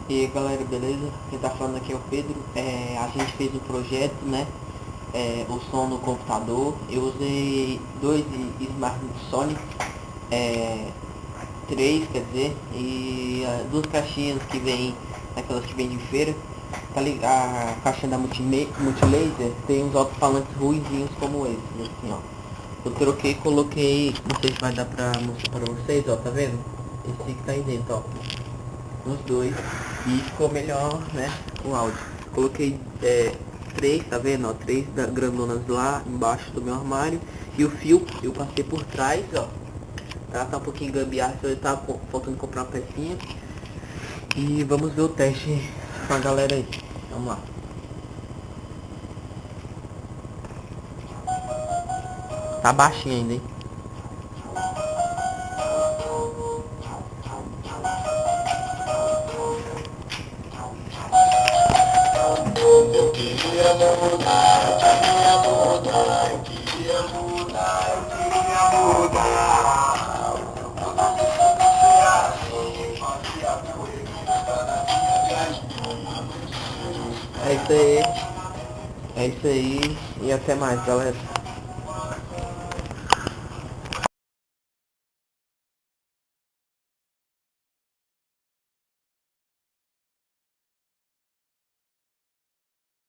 E aí galera, beleza? Quem tá falando aqui é o Pedro. A gente fez um projeto, né? O som no computador. Eu usei dois Smart Sony, é, três quer dizer, e duas caixinhas que vem, aquelas que vem de feira. Tá ligado? A caixa da Multilaser tem uns alto-falantes ruinzinhos como esse, assim ó. Eu troquei e coloquei, não sei se vai dar pra mostrar pra vocês, ó, tá vendo? Esse que tá aí dentro, ó, nos dois, e ficou melhor, né, o áudio. Coloquei três, tá vendo, ó, três grandonas lá embaixo do meu armário, e o fio eu passei por trás, ó. Tá um pouquinho gambiarra, então tá faltando comprar uma pecinha. E vamos ver o teste com a galera aí. Vamos lá. Tá baixinho ainda, hein? Eu queria mudar, eu queria mudar, eu queria mudar, eu queria mudar. É isso aí. É isso aí. E até mais, galera.